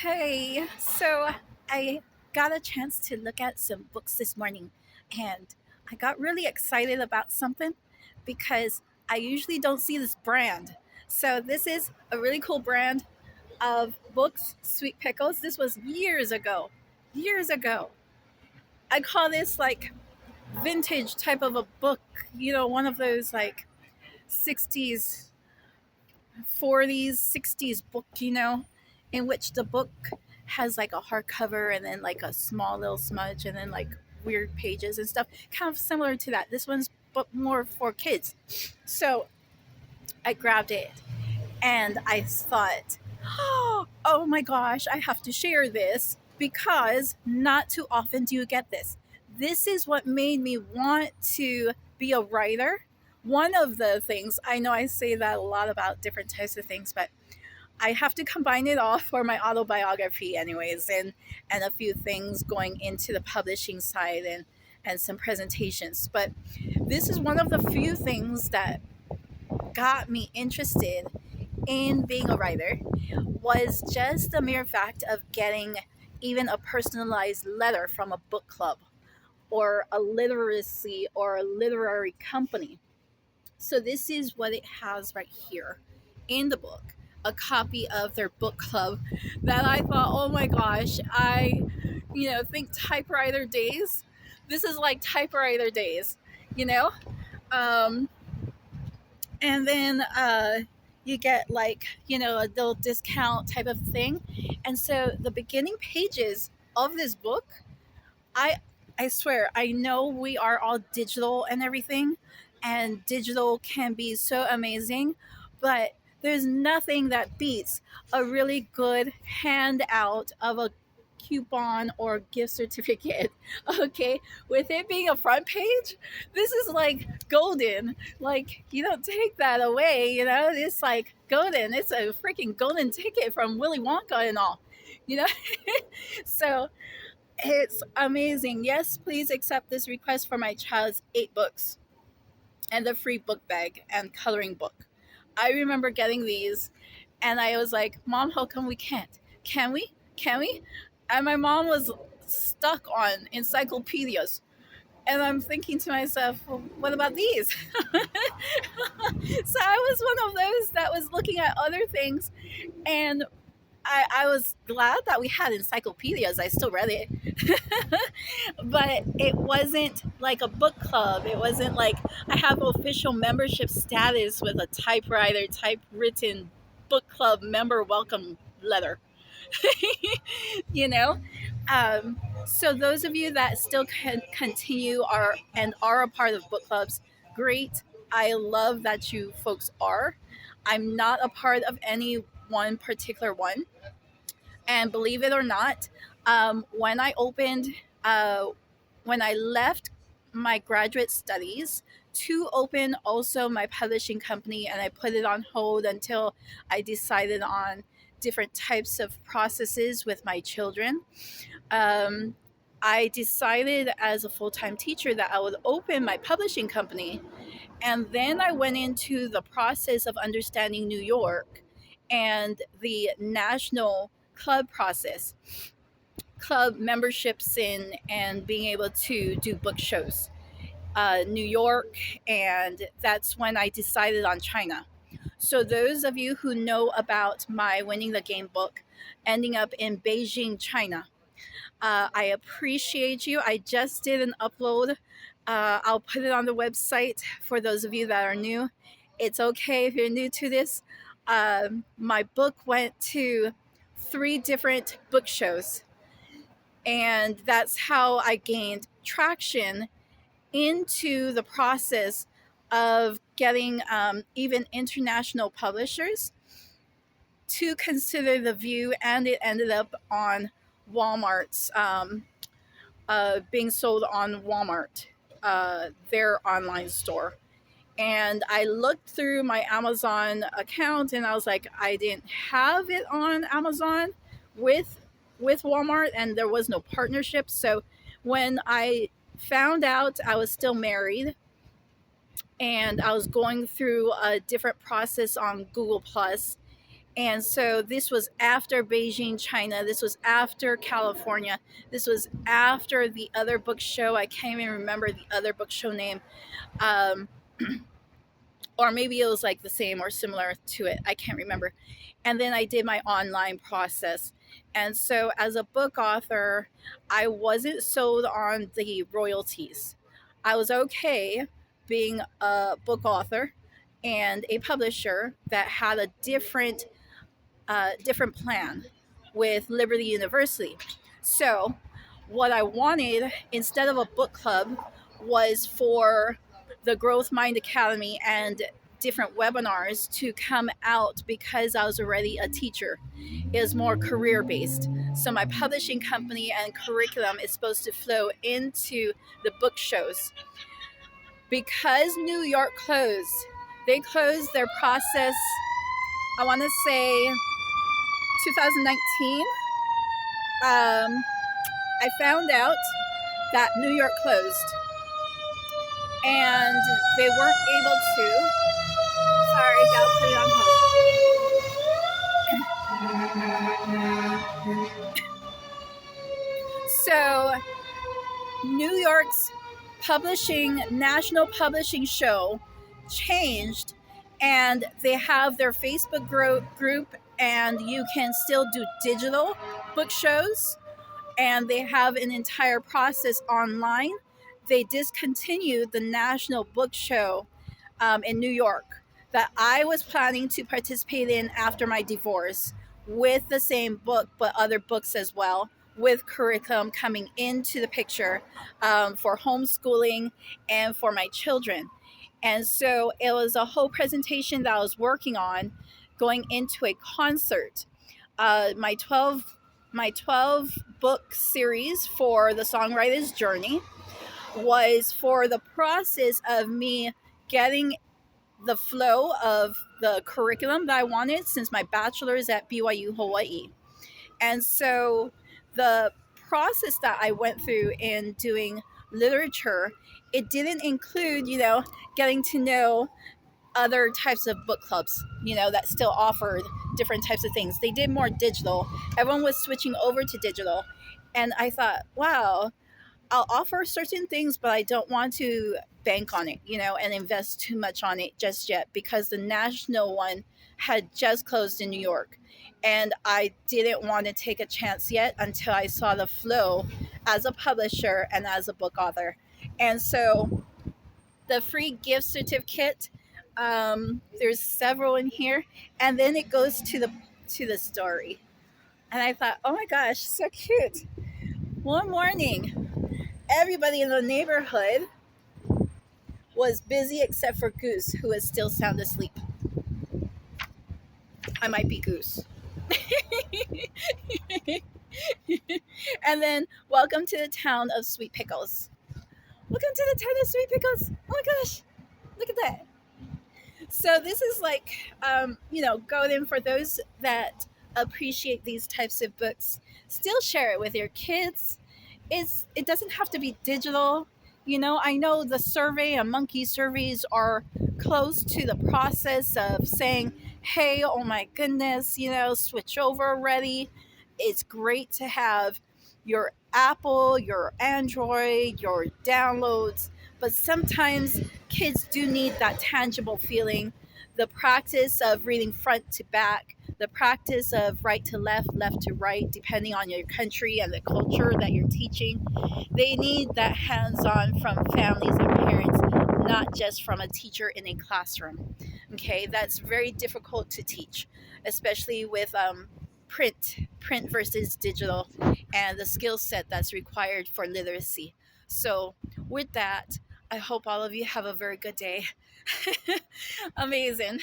Hey, so I got a chance to look at some books this morning and I got really excited about something because I usually don't see this brand. So, this is a really cool brand of books, Sweet Pickles. This was years ago. Years ago. I call this like vintage type of a book, one of those like 60s 40s, 60s book, in which the book has like a hardcover and then like a small little smudge and then like weird pages and stuff, kind of similar to that. This one's but more for kids. So I grabbed it and I thought, oh my gosh, I have to share this because not too often do you get this. This is what made me want to be a writer. One of the things, I know I say that a lot about different types of things, but I have to combine it all for my autobiography, anyways, and a few things going into the publishing side and some presentations. But this is one of the few things that got me interested in being a writer was just the mere fact of getting even a personalized letter from a book club or a literacy or a literary company. So this is what it has right here in the book, a copy of their book club that I thought, oh my gosh, think typewriter days. This is like typewriter days, you know? Um, and then you get like, a little discount type of thing. And so the beginning pages of this book, I I swear, I know we are all digital and everything, and digital can be so amazing, but there's nothing that beats a really good handout of a coupon or gift certificate. Okay, with it being a front page, this is like golden. Like, you don't take that away, it's like golden. It's a freaking golden ticket from Willy Wonka and all, you know. So it's amazing. Yes, please accept this request for my child's 8 books and the free book bag and coloring book. I remember getting these and I was like, Mom, how come we can't? Can we? Can we? And my mom was stuck on encyclopedias. And I'm thinking to myself, well, what about these? So I was one of those that was looking at other things and I was glad that we had encyclopedias. I still read it. But it wasn't like a book club. It wasn't like I have official membership status with a typewriter, typewritten book club member welcome letter. you know? So those of you that still can continue are a part of book clubs, great. I love that you folks are. I'm not a part of any one particular one. And believe it or not, when I opened, when I left my graduate studies to open also my publishing company, and I put it on hold until I decided on different types of processes with my children. Um, I decided as a full time teacher that I would open my publishing company. And then I went into the process of understanding New York and the national club process, club memberships in, and being able to do book shows. New York, and that's when I decided on China. So, those of you who know about my Winning the Game book ending up in Beijing, China, I appreciate you. I just did an upload. I'll put it on the website for those of you that are new. It's okay if you're new to this. My book went to 3 different book shows, and that's how I gained traction into the process of getting even international publishers to consider the view, and it ended up on Walmart's, being sold on Walmart, their online store. And I looked through my Amazon account and I was like, I didn't have it on Amazon with Walmart, and there was no partnership. So when I found out I was still married and I was going through a different process on Google Plus, And so this was after Beijing, China. This was after California. This was after the other book show. I can't even remember the other book show name. Um, or maybe it was like the same or similar to it. I can't remember. And then I did my online process. And so as a book author, I wasn't sold on the royalties. I was okay being a book author and a publisher that had a different plan with Liberty University. So, what I wanted instead of a book club was for the Growth Mind Academy and different webinars to come out because I was already a teacher. It was more career based. So, my publishing company and curriculum is supposed to flow into the book shows. Because New York closed, they closed their process, I want to say 2019, I found out that New York closed and they weren't able to. Sorry, gotta put it on hold. So, New York's national publishing show changed, and they have their Facebook group, and you can still do digital book shows, and they have an entire process online. They discontinued the national book show in New York that I was planning to participate in after my divorce with the same book, but other books as well, with curriculum coming into the picture for homeschooling and for my children. And so it was a whole presentation that I was working on going into a concert. My 12 book series for the songwriter's journey was for the process of me getting the flow of the curriculum that I wanted since my bachelor's at BYU Hawaii. And so the process that I went through in doing literature, it didn't include, getting to know other types of book clubs, that still offered different types of things. They did more digital. Everyone was switching over to digital. And I thought, wow, I'll offer certain things, but I don't want to bank on it, and invest too much on it just yet because the national one had just closed in New York. And I didn't want to take a chance yet until I saw the flow as a publisher and as a book author. And so the free gift certificate, there's several in here, and then it goes to the story. And I thought, oh my gosh, so cute. One morning, everybody in the neighborhood was busy except for Goose, who is still sound asleep. I might be Goose. And then, welcome to the town of Sweet Pickles. Welcome to the town of Sweet Pickles. Oh my gosh, look at that. So this is like, golden for those that appreciate these types of books. Still share it with your kids. It doesn't have to be digital. I know the survey and monkey surveys are close to the process of saying, hey, oh my goodness, switch over already. It's great to have your Apple, your Android, your downloads, but sometimes kids do need that tangible feeling, the practice of reading front to back, the practice of right to left, left to right, depending on your country and the culture that you're teaching. They need that hands-on from families and parents, not just from a teacher in a classroom. Okay, that's very difficult to teach, especially with print versus digital, and the skill set that's required for literacy. So, with that, I hope all of you have a very good day. Amazing.